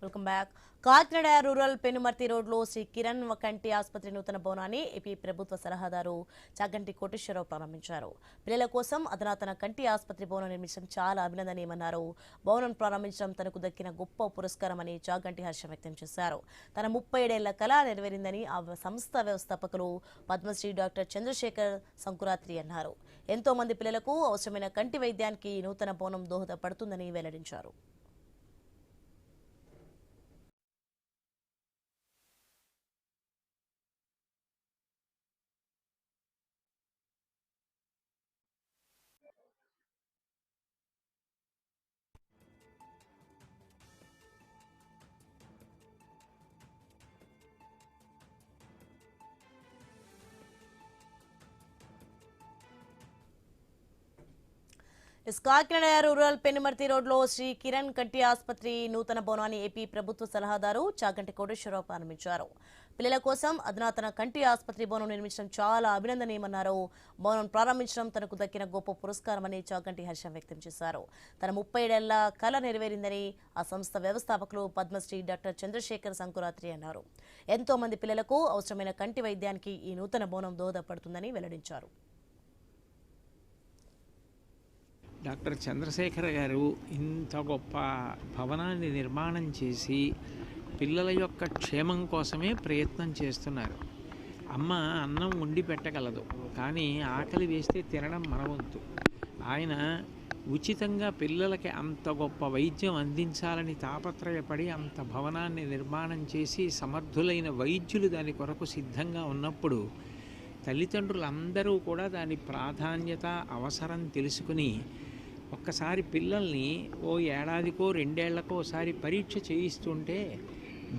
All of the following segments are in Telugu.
Welcome back. Kakinada rural Penumarthi రోడ్లో శ్రీ కిరణ్ కంటి ఆసుపత్రి నూతన భవనాన్ని ఏపీ ప్రభుత్వ సలహాదారు చాగంటి కోటేశ్వరరావు ప్రారంభించారు. పిల్లల కోసం అధునాతన కంటి ఆసుపత్రి భవనం నిర్మించడం చాలా అభినందనీయమన్నారు. భవనం ప్రారంభించడం తనకు దక్కిన గొప్ప పురస్కారమని చాగంటి హర్షం వ్యక్తం చేశారు. తన 37 ఏళ్ల కళ నెరవేరిందని ఆ సంస్థ వ్యవస్థాపకులు పద్మశ్రీ డాక్టర్ చంద్రశేఖర్ సంకురాత్రి అన్నారు. ఎంతో మంది పిల్లలకు అవసరమైన కంటి వైద్యానికి ఈ నూతన భవనం దోహదపడుతుందని వెల్లడించారు. కాకినాడ రూరల్ పెనుమర్తి రోడ్లో శ్రీ కిరణ్ కంటి ఆసుపత్రి నూతన భవనాన్ని ఏపీ ప్రభుత్వ సలహాదారు చాగంటి కోటేశ్వరరావు ప్రారంభించారు. పిల్లల కోసం అధునాతన కంటి ఆసుపత్రి భవనం నిర్మించడం చాలా అభినందనీయమన్నారు. భవనం ప్రారంభించడం తనకు దక్కిన గొప్ప పురస్కారమని చాగంటి హర్షం వ్యక్తం చేశారు. తన 37 ఏళ్ల కళ నెరవేరిందని ఆ సంస్థ వ్యవస్థాపకులు పద్మశ్రీ డాక్టర్ చంద్రశేఖర్ సంకురాత్రి అన్నారు. ఎంతో మంది పిల్లలకు అవసరమైన కంటి వైద్యానికి ఈ నూతన భవనం దోహదపడుతుందని వెల్లడించారు. డాక్టర్ చంద్రశేఖర్ గారు ఇంత గొప్ప భవనాన్ని నిర్మాణం చేసి పిల్లల యొక్క క్షేమం కోసమే ప్రయత్నం చేస్తున్నారు. అమ్మ అన్నం వండి పెట్టగలదు, కానీ ఆకలి వేస్తే తినడం మన వంతు. ఆయన ఉచితంగా పిల్లలకి అంత గొప్ప వైద్యం అందించాలని తాపత్రయపడి అంత భవనాన్ని నిర్మాణం చేసి సమర్థులైన వైద్యులు దాని కొరకు సిద్ధంగా ఉన్నప్పుడు తల్లిదండ్రులందరూ కూడా దాని ప్రాధాన్యత అవసరం తెలుసుకుని ఒక్కసారి పిల్లల్ని ఓ ఏడాదికో 2 ఏళ్లకో ఒకసారి పరీక్ష చేయిస్తుంటే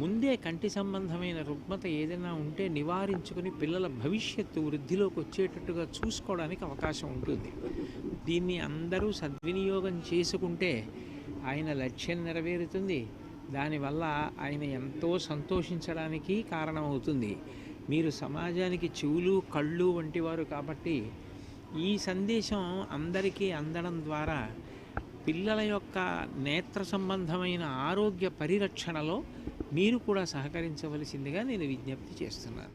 ముందే కంటి సంబంధమైన రుగ్మత ఏదైనా ఉంటే నివారించుకుని పిల్లల భవిష్యత్తు వృద్ధిలోకి వచ్చేటట్టుగా చూసుకోవడానికి అవకాశం ఉంటుంది. దీన్ని అందరూ సద్వినియోగం చేసుకుంటే ఆయన లక్ష్యం నెరవేరుతుంది. దానివల్ల ఆయన ఎంతో సంతోషించడానికి కారణమవుతుంది. మీరు సమాజానికి చెవులు కళ్ళు వంటివారు కాబట్టి ఈ సందేశం అందరికీ అందడం ద్వారా పిల్లల యొక్క నేత్ర సంబంధమైన ఆరోగ్య పరిరక్షణలో మీరు కూడా సహకరించవలసిందిగా నేను విజ్ఞప్తి చేస్తున్నాను.